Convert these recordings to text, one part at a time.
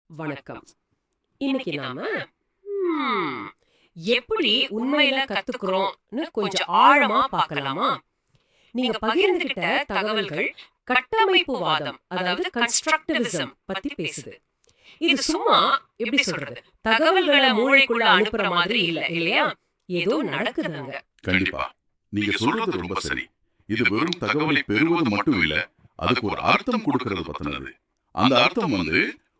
வணக்கம். இன்னைக்கு நாம ம், எப்படி உண்மையில கத்துக்கிறோம்னு கொஞ்சம் ஆழமா பார்க்கலாமா? நீங்க பகிர்ந்துகிட்ட தகவல்கள் கட்டமைப்புவாதம், அதாவது கன்ஸ்ட்ரக்டிவிசம் பத்தி பேசுது. இது சும்மா எப்படி சொல்றது? தகவல்களை மூளைக்குள்ள அனுப்புற மாதிரி இல்ல, இல்லையா? ஏதோ நடக்குதுங்க. கண்டிப்பா. நீங்க சொல்றது ரொம்ப சரி. இது வெறும் தகவலை பெறுவது மட்டும் இல்ல, அதுக்கு ஒரு அர்த்தம் கொடுக்கிறது பத்தினது. அந்த அர்த்தம்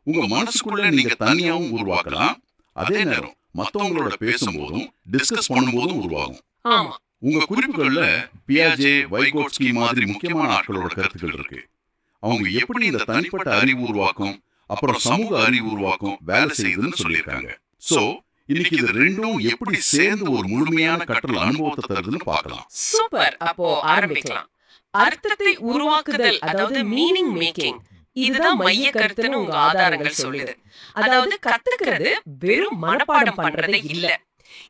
உங்க மனசுக்குள்ள நீங்க தனியாவும் உருவாக்கலாம். அதே நேரம் மத்தவங்களோட பேசும்போதும், டிஸ்கஸ் பண்ணும்போதும் உருவாகும். ஆமா. உங்க குறிப்புகள்ல பியாஜே, வைகோட்ஸ்கி மாதிரி முக்கியமான ஆட்களோட கருத்துக்கள் இருக்கு. அவங்க எப்படி இந்த தனிப்பட்ட அறிவு உருவாக்கம், அப்புறம் சமூக அறிவு உருவாக்கம் வேலை செய்யுதுன்னு சொல்லியிருக்காங்க. சோ, இன்னைக்கு இது ரெண்டும் எப்படி சேர்ந்து ஒரு முழுமையான கற்றல் அனுபவத்தை தருதுன்னு பார்க்கலாம். சூப்பர். அப்போ ஆரம்பிக்கலாம். அர்த்தத்தை உருவாக்குதல், அதாவது மீனிங் மேக்கிங், இதுதான் மைய கருத்துன்னு உங்க ஆதாரங்கள் சொல்லுது. அதாவது கத்துக்கிறது வெறும் மனப்பாடம் பண்றதே இல்ல.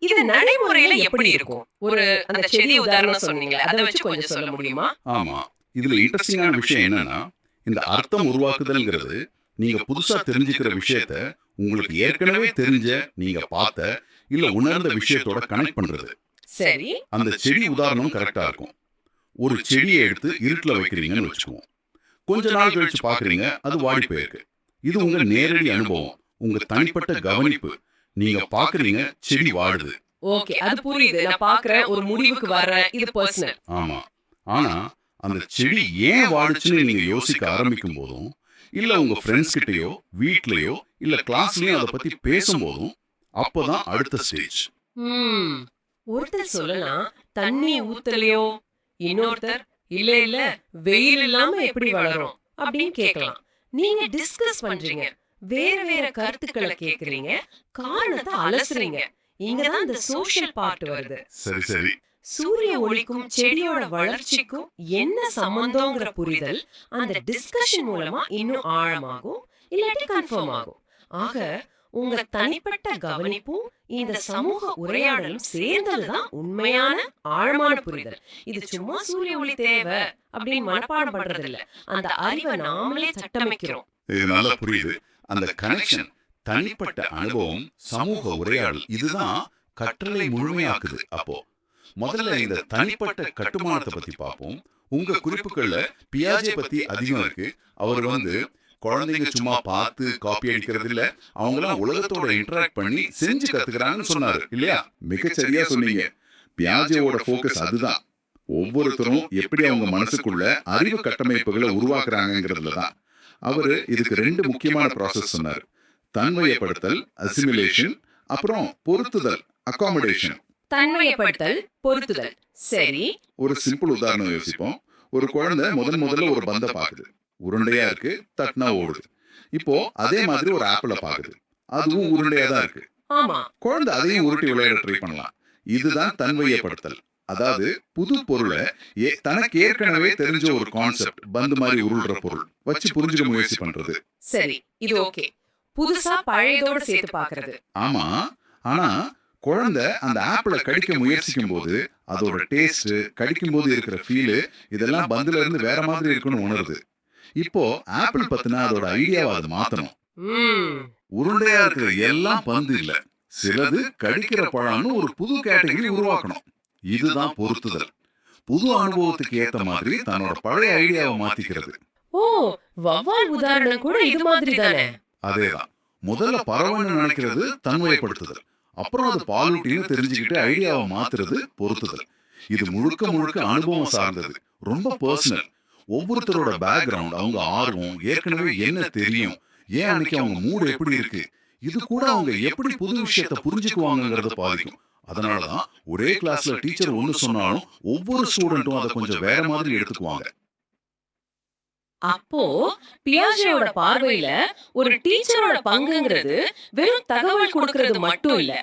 இது நடைமுறையில எப்படி இருக்கும்? ஒரு அந்த செடி உதாரணம் சொன்னீங்களே, அதை வச்சு கொஞ்சம் சொல்ல முடியுமா? ஆமா. இதுல இன்ட்ரெஸ்டிங்கான விஷயம் என்னன்னா, இந்த அர்த்தம் உருவாக்குதல்ங்கிறது நீங்க புதுசா தெரிஞ்சுக்கிற விஷயத்த உங்களுக்கு ஏற்கனவே தெரிஞ்ச, நீங்க பார்த்த, இல்ல உணர்ந்த விஷயத்தோட கனெக்ட் பண்றது. சரி. அந்த செடி உதாரணம் கரெக்டா இருக்கும். ஒரு செடியை எடுத்து இருட்டுல வைக்கிறீங்கன்னு வச்சுக்குவோம். கொஞ்ச நாள் கழிச்சு பாக்குறீங்க, அது வாடி போயிருக்கு. இது உங்க நேரடி அனுபவம், உங்க தனிப்பட்ட கவனிப்பு. நீங்க பாக்குறீங்க, செடி வாடுது. ஓகே, அது புரியுது. நான் பார்க்கறேன், ஒரு முடிவுக்கு வர்றேன். இது பர்சனல். ஆமா. ஆனா அந்த செடி ஏன் வாடுச்சுன்னு நீங்க யோசிக்க ஆரம்பிக்கும் போதும், இல்ல உங்க ஃப்ரெண்ட்ஸ் கிட்டயோ, வீட்லயோ, இல்ல கிளாஸ்லயோ அதை பத்தி பேசும்போதும், அப்பதான் அடுத்த ஸ்டேஜ். ம். ஒருத்தர் சொல்லலாம், தண்ணி ஊத்தலையோ. இன்னொருத்தர், இல்ல இல்ல, வெயில் இல்லாம எப்படி வளரும் அப்படின்னு கேட்கலாம். நீங்க டிஸ்கஸ் பண்றீங்க, வேற வேற கருத்துக்களை கேக்குறீங்க, காரணத்தை அலசுறீங்க. இங்கதான் இந்த சோஷியல் பார்ட் வருது. சரி சரி. சூரிய ஒளிக்கும் செடியோட வளர்ச்சிக்கும் என்ன சம்பந்தம்ங்கிற புரிதல் அந்த டிஸ்கஷன் மூலமா இன்னும் ஆழமாகும், இல்லாட்டி கன்ஃபார்ம் ஆகும். ஆக உங்க தனிப்பட்ட கவனிப்பும் இந்த சமூக உரையாடலும் சேர்ந்ததுதான் உண்மையான ஆழமான புரிதல். இது சும்மா சூரிய ஒளி தேவை அப்படின்னு மனப்பாடம் பண்றது இல்ல. அந்த அறிவை நாமளே சட்டமைக்கிறோம். இது நல்லா புரியுது. அந்த கனெக்ஷன், தனிப்பட்ட அனுபவம், சமூக உரையாடல், இதுதான் கற்றலை முழுமையாக்குது. அப்போ முதல்ல இந்த தனிப்பட்ட கட்டுமானத்தை பத்தி பார்ப்போம். உங்க குறிப்புகள்ல பியாஜே பத்தி அதிகம் இருக்கு. அவர் குழந்தைங்க சும்மா பார்த்து காப்பி அடிக்கிறது இல்ல, அவங்களாம் உலகத்தோட இன்டராக்ட் பண்ணி செஞ்சு கத்துக்கிறாங்கன்னு சொன்னாரு இல்லையா? மிகச்சரியா சொன்னீங்க. பியாஜேவோட ஃபோக்கஸ் அதுதான். ஒவ்வொருத்தரும் எப்படி அவங்க மனசுக்குள்ள அறிவு கட்டமைப்புகளை உருவாக்குறாங்கிறதுல தான். அவரு இதுக்கு ரெண்டு முக்கியமான ப்ராசஸ் சொன்னாரு. தன்மையப்படுத்தல், அசிமிலேஷன், அப்புறம் பொருத்துதல், அகாமடேஷன். தன்மையப்படுத்தல், பொருத்துதல். சரி. ஒரு சிம்பிள் உதாரணம் யோசிப்போம். ஒரு குழந்தை முதல்ல ஒரு பந்தை பாக்குது. உருண்டையா இருக்கு, தட்டினா ஓடுது. இப்போ அதே மாதிரி ஒரு ஆப்பிள பாக்குது, அதுவும் உருண்டையா தான் இருக்கு. ஆமா. குழந்தை அதையும் உருட்டி விளையாட ட்ரை பண்ணலாம். இதுதான் தன்மையப்படுத்தல். அதாவது புது பொருளை தனக்கு ஏற்கனவே தெரிஞ்ச ஒரு கான்செப்ட், பந்து மாதிரி உருள்ற பொருள் வச்சு புரிஞ்சுக்க முயற்சி பண்றது. சரி, இது ஓகே. புதுசா பழையதோட சேர்த்து பாக்குறது. ஆமா. ஆனா குழந்தை அந்த ஆப்பிள கடிக்க முயற்சிக்கும் போது அதோட டேஸ்ட், கடிக்கும் போது இருக்கிற ஃபீல், இதெல்லாம் பந்துல இருந்து வேற மாதிரி இருக்குன்னு உணருது. இப்போ ஆப்பிள் பத்தின அதோட ஐடியாவை அது மாத்தணும். உருண்டையா இருக்கிற எல்லாம் பந்து இல்ல, சிலது கடிக்கிற பழம்னு ஒரு புது கேட்டகரி உருவாக்கணும். இதுதான் பொருத்துதல். புது அனுபவத்துக்கு ஏத்த மாதிரி தன்னோட பழைய ஐடியாவை மாத்திக்கிறது. ஓ, வவ்வால் உதாரணம் கூட இது மாதிரி தானே? அதேதான். முதல்ல பறவைன்னு நினைக்கிறது தன்மையப்படுத்துதல், அப்புறம் அது பாலூட்டின்னு தெரிஞ்சுக்கிட்டு ஐடியாவை மாத்துறது பொருத்துதல். இது முழுக்க முழுக்க அனுபவம் சார்ந்தது, ரொம்ப பர்சனல். ஒவ்வொருத்தரோட பேக்ரவுண்ட், அவங்க ஆர்வம், ஏற்கனவே என்ன தெரியும், ஏன் அன்னைக்கு அவங்க மூடு எப்படி இருக்கு, இது கூட அவங்க எப்படி புது விஷயத்தை புரிஞ்சுக்குவாங்கங்கறத பாதிக்கும். அதனாலதான் ஒரே கிளாஸ்ல டீச்சர் ஒன்னு சொன்னாலும் ஒவ்வொரு ஸ்டூடெண்ட்டும் அதை கொஞ்சம் வேற மாதிரி எடுத்துக்குவாங்க. அப்போ பியாஜேயோட பார்வையில ஒரு டீச்சரோட பங்குங்கிறது வெறும் தகவல் கொடுக்கிறது மட்டும் இல்ல,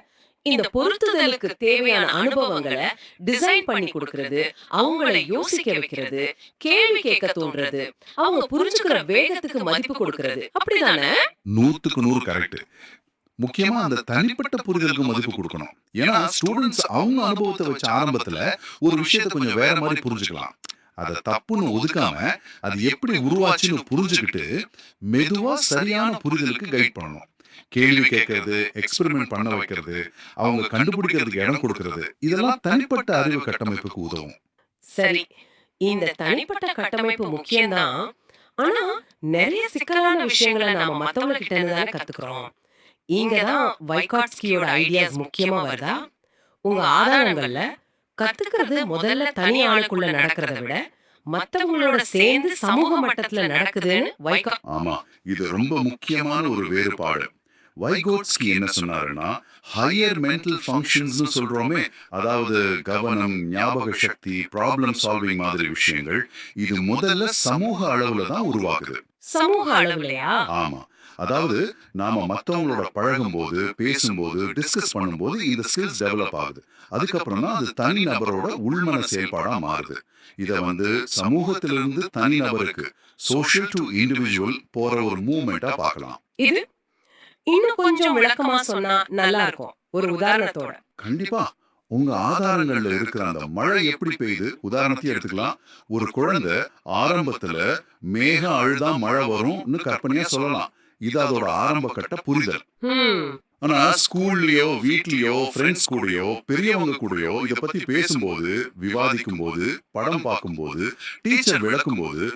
இந்த பொருத்துதலுக்கு தேவையான அனுபவங்களை டிசைன் பண்ணி கொடுக்கிறது, அவங்களை யோசிக்க வைக்கிறது, கேள்வி கேட்க தோன்றது, அவங்க புரிஞ்சுக்கிற வேகத்துக்கு மதிப்பு கொடுக்கிறது. அப்படிதானே? 100க்கு 100 கரெக்ட். முக்கியமா அந்த தனிப்பட்ட புரிதலுக்கு மதிப்பு கொடுக்கணும். ஏன்னா ஸ்டூடெண்ட்ஸ் அவங்க அனுபவத்தை வச்ச ஆரம்பத்துல ஒரு விஷயத்தை கொஞ்சம் வேற மாதிரி புரிஞ்சுக்கலாம். அதை தப்புன்னு ஒதுக்காம அது எப்படி உருவாச்சுன்னு புரிஞ்சுக்கிட்டு மெதுவா சரியான புரிதலுக்கு கைட் பண்ணணும். கேள்வி கேட்கறது, எக்ஸ்பெரிமெண்ட் பண்ண வைக்கிறது, அவங்க கண்டுபிடிக்கிறதுக்கு இடம் கொடுக்கறது, இதெல்லாம் தனிப்பட்ட அறிவு கட்டமைப்புக்கு உதவும். சரி, இந்த தனிப்பட்ட கட்டமைப்பு முக்கியம்தான். ஆனா நிறைய சிக்கலான விஷயங்களை நாம மத்தவங்க கிட்ட இருந்து தானே கத்துக்கிறோம். இங்கதான் வைகாட்ஸ்கியோட ஐடியாஸ் முக்கியமா வருதா? உங்க ஆதாரங்கள்ல கத்துக்கிறது முதல்ல தனி ஆளுக்குள்ள நடக்கிறத விட மத்தவங்களோட சேர்ந்து சமூக மட்டத்துல நடக்குதுன்னு ஆமா, இது ரொம்ப முக்கியமான ஒரு வேறுபாடு. வைகோட்ஸ்கி என்ன சொன்னாருன்னா, ஹையர் மென்டல் ஃபங்க்ஷன்ஸ்னு சொல்றோமே, அதாவது கவனம், ஞாபக சக்தி, ப்ராப்ளம் சால்விங் மாதிரி விஷயங்கள், இது முதல்ல சமூக அளவுல தான் உருவாகுது. சமூக அளவுலயா? ஆமா, அதாவது நாம மத்தவங்களோட பழகும்போது, பேசும்போது, டிஸ்கஸ் பண்ணும்போது இந்த ஸ்கில்ஸ் டெவலப் ஆகுது. அதுக்கப்புறம் தான் அது தனி நபரோட உள்மன செயல்பாடா மாறுது. இத சமூகத்திலிருந்து தனி நபருக்கு, சோஷியல் டு இண்டிவிஜுவல் போற ஒரு மூவ்மெண்டா பார்க்கலாம். இது இன்னும் கொஞ்சம் விளக்கமா சொன்னா நல்லா இருக்கும், ஒரு உதாரணத்தோட. கண்டிப்பா. உங்க ஆதாரங்கள்ல இருக்கிற அந்த மழை எப்படி பெய்யுது உதாரணத்தையே எடுத்துக்கலாம். ஒரு குழந்தை ஆரம்பத்துல மேகம் அழுதா மழை வரும்னு கற்பனையா சொல்லலாம். இது அதோட ஆரம்ப கட்ட புரிதல். ஆனா ஸ்கூல்லயோ, வீட்லயோ, ஃப்ரெண்ட்ஸ் கூடயோ, பெரியவங்க கூடயோ இத பத்தி பேசும்போது, விவாதிக்கும் போது, படம் பார்க்கும்போது, டீச்சர் விளக்கும் போது,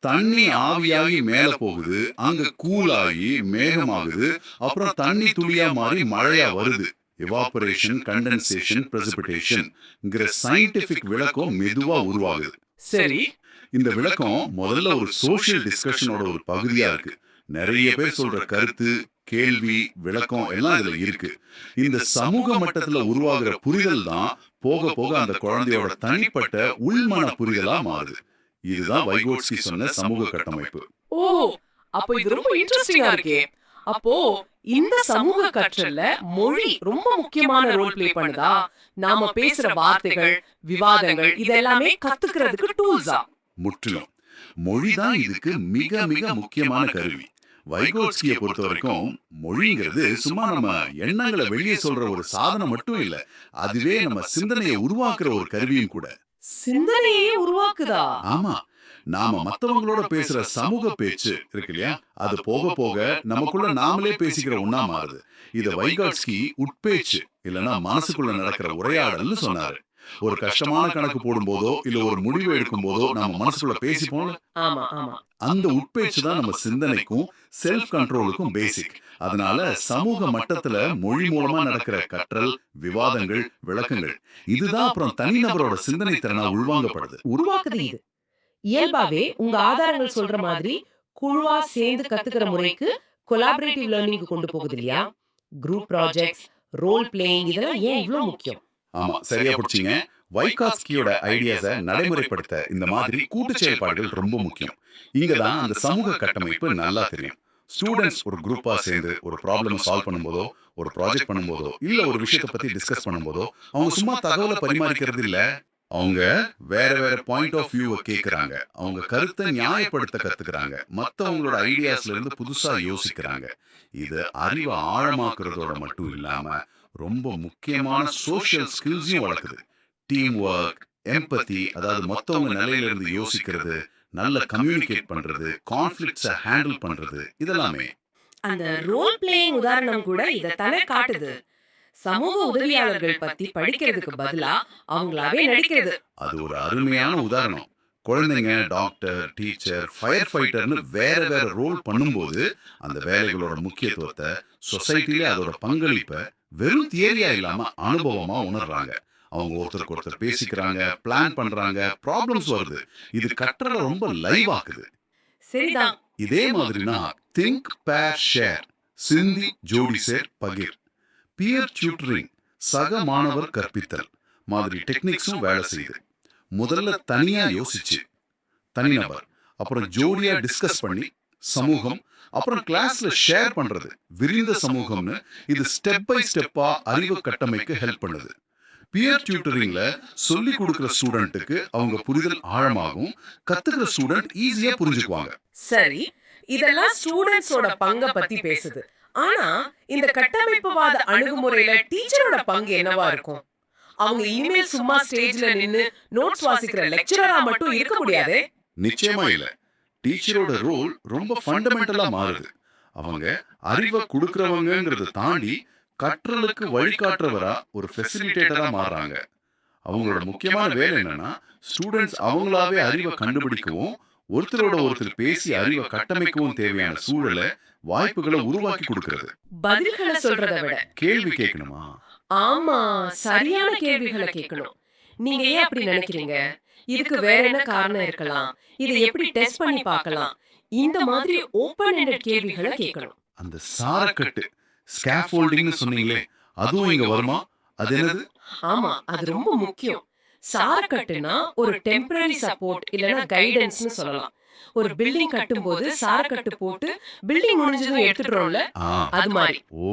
தண்ணி ஆவியாகி மேல போகுது, அங்க கூலாகி மேகமாகுது, அப்புறம் தண்ணி துளியா மாறி மழையா வருது. எவாபரேஷன், கண்டென்சேஷன், பிரசிபிடேஷன்ங்கிற சயின்டிபிக் விளக்கம் மெதுவா உருவாகுது. சரி, இந்த விளக்கம் முதல்ல ஒரு சோஷியல் டிஸ்கஷனோட ஒரு பகுதியா இருக்கு. நிறைய பேர் சொல்ற கருத்து, கேள்வி, விளக்கம் எல்லாம் இதுல இருக்கு. இந்த சமூக மட்டத்துல உருவாகிற புரிதல் தான் போக போக அந்த குழந்தையோட தனிப்பட்ட உள்மன புரிதலா மாறுது. இதுதான் வைகோட்ஸ்கி சொன்ன சமூக கட்டமைப்பு. ஓ, அப்போ இது ரொம்ப இன்ட்ரெஸ்டிங்கா இருக்கே. அப்போ இந்த சமூக கற்றல்ல மொழி ரொம்ப முக்கியமான ரோல் ப்ளே பண்ணுதா? நாம பேசுற வார்த்தைகள், விவாதங்கள் இதெல்லாமே கத்துக்கிறதுக்கு டூல்ஸா? முற்றிலும். மொழிதான் இதுக்கு மிக மிக முக்கியமான கருவி. வைகோட்ஸ்கியை பொறுத்த வரைக்கும் மொழிங்கிறது சும்மா நம்ம எண்ணங்களை வெளியே சொல்ற ஒரு சாதனம் மட்டும் இல்ல, அதுவே நம்ம சிந்தனையை உருவாக்குற ஒரு கருவியும் கூட. சிந்தனையே உருவாக்குதா? ஆமா, நாம மத்தவங்களோட பேசுற சமூக பேச்சு இருக்கு இல்லையா, அது போக போக நமக்குள்ள நாமளே பேசிக்கிற ஒண்ணா மாறுது. இத வைகாட்ஸ்கி உட்பேச்சு இல்லனா மனசுக்குள்ள நடக்கிற உரையாடல்னு சொன்னாரு. ஒரு கஷ்டமான கணக்கு போடும்போதோ இல்ல ஒரு முடிவு எடுக்கும் போதோ நம்ம மனசுக்குள்ள பேசிப்போம்ல, ஆமா ஆமா. அந்த உட்பேச்சு தான் நம்ம சிந்தனைக்கும் செல்ஃப் கண்ட்ரோலுக்கும் பேசிக். அதனால சமூக மட்டத்துல மொழி மூலமா நடக்கிற கற்றல், விவாதங்கள், விளக்கங்கள் இதுதான் அப்புறம் தனிநபரோட சிந்தனை திறனா உள்வாங்கப்படுது. உருவாக்குது இது. இயல்பாவே உங்க ஆதாரங்கள் சொல்ற மாதிரி குழுவா சேர்ந்து கத்துக்கிற முறைக்கு கொலாபரேட்டிவ் லேர்னிங் கொண்டு போகுது இல்லையா? குரூப் ப்ராஜெக்ட்ஸ், ரோல் பிளேயிங் இதெல்லாம் ஏன் இவ்ளோ முக்கியம்? ஆமா, சரியா பிடிச்சீங்க. வைகாட்ஸ்கியோட ஐடியாஸை நடைமுறைப்படுத்த இந்த மாதிரி கூட்டு செயல்பாடுகள் ரொம்ப முக்கியம். இங்கதான் அந்த சமூக கட்டமைப்பு நல்லா தெரியும். ஸ்டூடெண்ட்ஸ் ஒரு குரூப்பா சேர்ந்து ஒரு ப்ராப்ளம் சால்வ் பண்ணும்போதோ, ஒரு ப்ராஜெக்ட் பண்ணும்போதோ, இல்ல ஒரு விஷயத்தை பத்தி டிஸ்கஸ் பண்ணும்போதோ, அவங்க சும்மா தகவலை பரிமாறிக்கிறது இல்ல, அவங்க வேற வேற பாயிண்ட் ஆஃப் வியூவை கேட்கறாங்க, அவங்க கருத்தை நியாயப்படுத்த கத்துக்கிறாங்க, மத்தவங்களோட ஐடியாஸ்ல இருந்து புதுசா யோசிக்கிறாங்க. இது அறிவை ஆழமாக்குறதோட மட்டும் இல்லாம ரொம்ப முக்கியமான சோஷியல் ஸ்கில்ஸையும் வளர்க்குது. டீம் ஒர்க், எம்பத்தி, அதாவது மத்தவங்க நிலையில இருந்து யோசிக்கிறது, நல்ல கம்யூனிகேட் பண்றது, கான்ஃப்ளிக்ட்ஸை ஹேண்டில் பண்றது, இதெல்லாமே. அந்த ரோல் பிளேயிங் உதாரணம் கூட இதத்தானே காட்டுது. சமூக உதவியாளர்கள் பத்தி படிக்கிறதுக்கு பதிலா அவங்களாவே நடிக்கிறது. அது ஒரு அருமையான உதாரணம். குழந்தைங்க டாக்டர், டீச்சர், ஃபயர் ஃபைட்டர்னு வேற வேற ரோல் பண்ணும்போது அந்த வேலைகளோட முக்கியத்துவத்தை, சொசைட்டிலே அதோட பங்களிப்பை வெறும் தியரியா இல்லாம அனுபவமா உணர்றாங்க. அவங்க ஒருத்தருக்கு ஒருத்தர் பேசிக்கிறாங்க, பிளான் பண்றாங்க, ப்ராப்ளம்ஸ் வருது. இது கற்றலை ரொம்ப லைவ் ஆக்குது. சரிதான். இதே மாதிரினா திங்க் பேர் ஷேர், சிந்தி ஜோடி சேர் பகிர், பியர் டியூட்டரிங், சக மாணவர் கற்பித்தல் மாதிரி டெக்னிக்ஸும் வேலை செய்யுது. முதல்ல தனியா யோசிச்சு தனிநபர், அப்புறம் ஜோடியா டிஸ்கஸ் பண்ணி சமூகம், அப்புறம் கிளாஸ்ல ஷேர் பண்றது விரிந்த சமூகம்னு இது ஸ்டெப் பை ஸ்டெப்பா அறிவு கட்டமைக்க ஹெல்ப் பண்ணுது. பியர் டியூட்டரிங்ல சொல்லி கொடுக்கிற ஸ்டூடெண்ட்டுக்கு அவங்க புரிதல் ஆழமாகும், கத்துக்கிற ஸ்டூடெண்ட் ஈஸியா புரிஞ்சுக்குவாங்க. சரி, இதெல்லாம் ஸ்டூடெண்ட்ஸோட பங்க பத்தி பேசுது. ஆனா இந்த கட்டமைப்புவாத அணுகுமுறையில டீச்சரோட பங்கு என்னவா இருக்கும்? அவங்க இனிமேல் சும்மா ஸ்டேஜ்ல நின்னு நோட்ஸ் வாசிக்கிற லெக்சரரா மட்டும் இருக்க முடியாதே. நிச்சயமா இல்ல. டீச்சரோட ரோல் ரொம்ப ஃபண்டமெண்டலா மாறுது. அவங்க அறிவை கொடுக்கறவங்கங்கறத தாண்டி கற்றலுக்கு வழிகாட்டுறவரா ஒரு ஃபெசிலிட்டேட்டரா மாறுறாங்க. அவங்களோட முக்கியமான வேலை என்னன்னா ஸ்டூடெண்ட்ஸ் அவங்களாவே அறிவை கண்டுபிடிக்கவும் ஒருத்தரோட ஒருத்தர் பேசி அறிவை கட்டமைக்கவும் தேவையான சூழலை வாய்ப்புகளை உருவாக்கி கொடுக்கிறது. பதில்களை சொல்றதை விட கேள்வி கேட்கணுமா? ஆமா, சரியான கேள்விகளை கேட்கணும். நீங்க ஏன் அப்படி நினைக்கிறீங்க? இதுக்கு வேற என்ன காரணம் இருக்கலாம்? இதை எப்படி டெஸ்ட் பண்ணி பார்க்கலாம்? இந்த மாதிரி ஓபன் எண்டட் கேள்விகளை கேட்கணும். அந்த சாரக்கட்டு ஸ்கேஃபோல்டிங்னு சொன்னீங்களே, அதுவும் இங்க வருமா? அது என்னது? ஆமா, அது ரொம்ப முக்கியம். சாரக்கட்டுனா ஒரு டெம்பரரி சப்போர்ட் இல்லனா கைடன்ஸ்னு சொல்லலாம். ஒரு பில்டிங் கட்டும்போது சாரக்கட்டு போட்டு பில்டிங் முடிஞ்சதும் எடுத்துடுறோம்ல, ஆ, அது மாதிரி. ஓ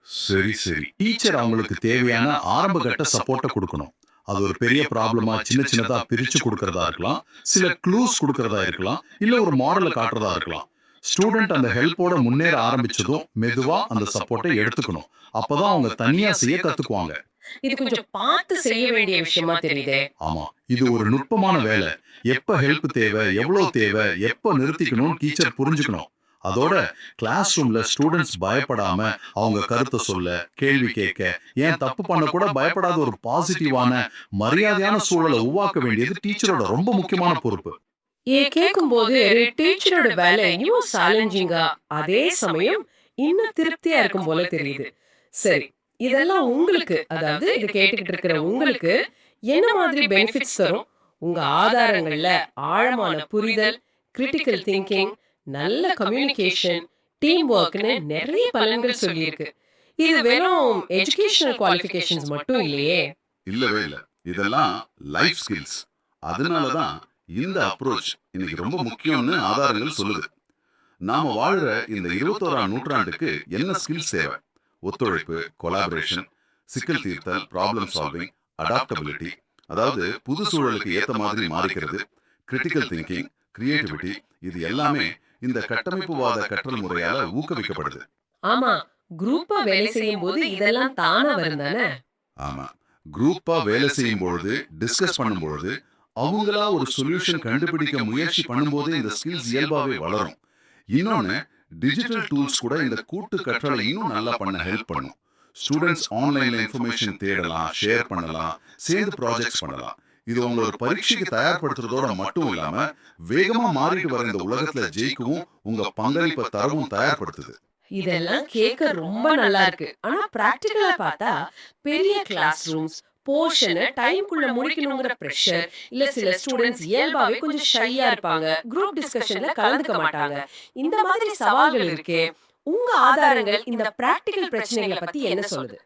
சரி சரி. டீச்சர் அவங்களுக்கு தேவையான ஆரம்ப கட்ட சப்போர்ட்டை கொடுக்கணும். அது ஒரு பெரிய ப்ராப்ளமா சின்ன சின்னதா பிரிச்சு கொடுக்கறதா இருக்கலாம், சில க்ளூஸ் கொடுக்கறதா இருக்கலாம், இல்ல ஒரு மாடலை காட்டுறதா இருக்கலாம். ஸ்டூடெண்ட் அந்த ஹெல்ப்போட முன்னேற ஆரம்பிச்சதும் மெதுவா அந்த சப்போர்ட்டை எடுத்துக்கணும். அப்பதான் அவங்க தனியா செய்ய கத்துக்குவாங்க. இது கொஞ்சம் பார்த்து செய்ய வேண்டிய விஷயமா தெரியுதே. ஆமா, இது ஒரு நுட்பமான வேலை. எப்ப ஹெல்ப் தேவை, எவ்வளவு தேவை, எப்ப நிறுத்திக்கணும்னு டீச்சர் புரிஞ்சுக்கணும். அதோட கிளாஸ் ரூம்ல ஸ்டூடெண்ட்ஸ் பயப்படாம அவங்க கருத்தை சொல்ல, கேள்வி கேட்க, ஏன் தப்பு பண்ண கூட பயப்படாத ஒரு பாசிட்டிவான மரியாதையான சூழலை உருவாக்க வேண்டியது டீச்சரோட ரொம்ப முக்கியமான பொறுப்பு. கேட்கும்போது டீச்சரோட வேலை இன்னும் சேலஞ்சிங்கா, அதே சமயம் இன்னும் திருப்தியா இருக்கும் போல தெரியுது. சரி, இதெல்லாம் உங்களுக்கு, அதாவது இது கேட்டுக்கிட்டு இருக்கிற உங்களுக்கு என்ன மாதிரி பெனிஃபிட்ஸ் தரும்? உங்க ஆதாரங்கள்ல ஆழமான புரிதல், கிரிட்டிக்கல் திங்கிங், நல்ல கம்யூனிகேஷன், டீம் ஒர்க்னு நிறைய பலன்கள் சொல்லியிருக்கு. இது வெறும் எஜுகேஷனல் குவாலிஃபிகேஷன்ஸ் மட்டும் இல்லையே. இல்லவே இல்ல. இதெல்லாம் லைஃப் ஸ்கில்ஸ். அதனாலதான் இந்த அப்ரோச் இன்னைக்கு ரொம்ப முக்கியம்னு ஆதாரங்கள் சொல்லுது. நாம வாழ்ற இந்த 21ஆம் நூற்றாண்டுக்கு என்ன ஸ்கில்ஸ் தேவை? ஒத்துழைப்பு, கொலாபரேஷன், சிக்கல் தீர்த்தல், ப்ராப்ளம் சால்விங், அடாப்டபிலிட்டி, அதாவது புது சூழலுக்கு ஏத்த மாதிரி மாறிக்கிறது, கிரிட்டிக்கல் திங்கிங், கிரியேட்டிவிட்டி, இது எல்லாமே இந்த கட்டமைப்புவாத கற்றல் முறையால ஊக்குவிக்கப்படுது. ஆமா, குரூப்பா வேலை செய்யும் போது இதெல்லாம் தானா வரும் தானே. ஆமா, குரூப்பா வேலை செய்யும் பொழுது, டிஸ்கஸ் பண்ணும் பொழுது, அவங்களா ஒரு சொல்யூஷன் கண்டுபிடிக்க முயற்சி பண்ணும்போது இந்த ஸ்கில்ஸ் இயல்பாவே வளரும். இன்னொன்னு, டிஜிட்டல் டூல்ஸ் கூட இந்த கூட்டு கற்றலை இன்னும் நல்லா பண்ண ஹெல்ப் பண்ணும். ஸ்டூடெண்ட்ஸ் ஆன்லைன்ல இன்ஃபர்மேஷன் தேடலாம், ஷேர் பண்ணலாம், சேர்ந்து ப்ராஜெக்ட்ஸ் பண்ணலாம். இது உங்களை ஒரு பரீட்சைக்கு தயார்படுத்துறதோட மட்டும் இல்லாம வேகமா மாறிட்டு வர இந்த உலகத்துல ஜெயிக்கவும் உங்க பங்களிப்பை தரவும் தயார்படுத்துது. இதெல்லாம் கேட்க ரொம்ப நல்லா இருக்கு. ஆனா பிராக்டிகலா பார்த்தா பெரிய கிளாஸ் ரூம்ஸ், போர்ஷனை டைம்குள்ள முடிக்கணுங்கிற பிரஷர், இல்ல சில ஸ்டூடெண்ட்ஸ் இயல்பாவே கொஞ்சம் ஷையா இருப்பாங்க, குரூப் டிஸ்கஷன்ல கலந்துக்க மாட்டாங்க. இந்த மாதிரி சவால்கள் இருக்கே. உங்க ஆதாரங்கள் இந்த பிராக்டிகல் பிரச்சனைகளை பத்தி என்ன சொல்லுது?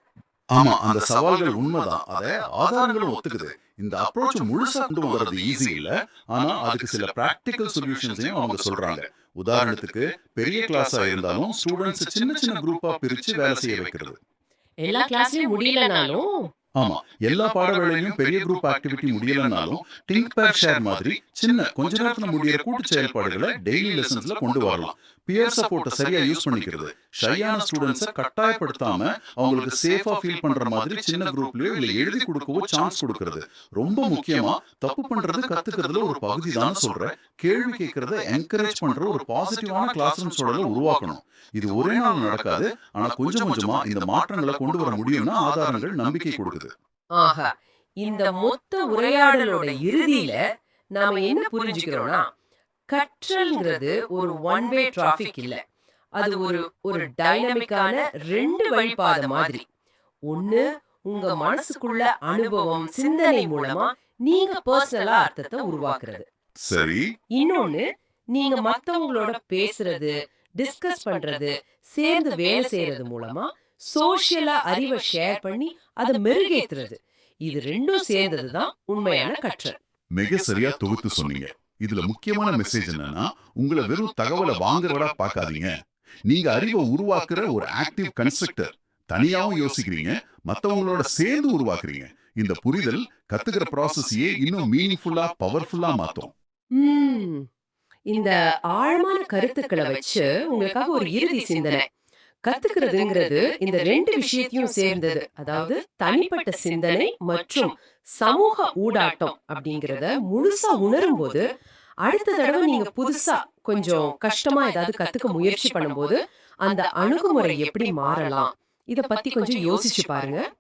ஆமா, அந்த சவால்கள் உண்மைதான். அத ஆதாரங்களும் ஒத்துக்குது. இந்த அப்ரோச் முழுசா கொண்டு வர்றது ஈஸி இல்ல. ஆனா அதுக்கு சில பிராக்டிகல் சொல்யூஷன்ஸையும் அவங்க சொல்றாங்க. உதாரணத்துக்கு பெரிய கிளாஸா இருந்தாலும் ஸ்டூடெண்ட்ஸ் சின்ன சின்ன குரூப்பா பிரிச்சு வேலை செய்ய வைக்கிறது. எல்லா கிளாஸ்லயும் முடியலனாலும். ஆமா, எல்லா பாட வேளையிலும் பெரிய குரூப் ஆக்டிவிட்டி முடியலனாலும் திங்க் பேர் ஷேர் மாதிரி சின்ன கொஞ்ச நேரத்துல முடியிற கூட்டு செயல்பாடுகளை டெய்லி லெசன்ஸ்ல கொண்டு வரலாம். பியர் சப்போர்ட்டை சரியா யூஸ் பண்ணிக்கிறது, ஷையான ஸ்டூடெண்ட்ஸை கட்டாயப்படுத்தாம அவங்களுக்கு சேஃபா ஃபீல் பண்ற மாதிரி சின்ன குரூப்லயோ இல்ல எழுதி கொடுக்கவோ சான்ஸ் கொடுக்கறது. ரொம்ப முக்கியமா, தப்பு பண்றது கத்துக்கிறதுல ஒரு பகுதி தான் சொல்ற, கேள்வி கேட்கறத என்கரேஜ் பண்ற ஒரு பாசிட்டிவான கிளாஸ் ரூம் சூழலை உருவாக்கணும். இது ஒரே நாள் நடக்காது, ஆனா கொஞ்சம் கொஞ்சமா இந்த மாற்றங்களை கொண்டு வர முடியும்னு ஆதாரங்கள் நம்பிக்கை கொடுக்குது. ஆஹா, இந்த மொத்த உரையாடலோட இறுதியில நாம என்ன புரிஞ்சுக்கிறோம்னா, கற்றல்ங்கிறது ஒரு ஒன் வே டிராஃபிக் இல்ல. அது ஒரு ஒரு டைனமிக்கான ரெண்டு வழிப்பாதை மாதிரி. ஒண்ணு, உங்க மனசுக்குள்ள அனுபவம், சிந்தனை மூலமா நீங்க பர்சனலா அர்த்தத்தை உருவாக்குறது. சரி. இன்னொன்னு, நீங்க மத்தவங்களோட பேசுறது, டிஸ்கஸ் பண்றது, சேர்ந்து வேலை செய்யறது மூலமா சோஷியலா அறிவை ஷேர் பண்ணி அதை மெருகேத்துறது. இது ரெண்டும் சேர்ந்ததுதான் உண்மையான கற்றல். மிக சரியா தொகுத்து சொன்னீங்க. இதுல முக்கியமான மெசேஜ் என்னன்னா, உங்களை வெறும் தகவலை வாங்குறவரா பார்க்காதீங்க. நீங்க அறிவை உருவாக்குற ஒரு ஆக்டிவ் கன்ஸ்ட்ரக்டர். தனியாவும் யோசிக்கிறீங்க, மத்தவங்களோட சேர்ந்து உருவாக்குறீங்க. இந்த புரிதல் கத்துக்கிற ப்ராசஸையே இன்னும் மீனிங்ஃபுல்லா, பவர்ஃபுல்லா மாத்தும். இந்த ஆழமான கருத்துக்களை வச்சு உங்களுக்காக ஒரு இறுதி சிந்தனை. கத்துக்கிறதுங்கிறது இந்த ரெண்டு விஷயத்தையும் சேர்ந்தது. அதாவது தனிப்பட்ட சிந்தனை மற்றும் சமூக ஊடாட்டம் அப்படிங்கிறத முழுசா உணரும்போது, அடுத்த தடவை நீங்க புதுசா கொஞ்சம் கஷ்டமா ஏதாவது கத்துக்க முயற்சி பண்ணும்போது, அந்த அணுகுமுறை எப்படி மாறலாம்? இத பத்தி கொஞ்சம் யோசிச்சு பாருங்க.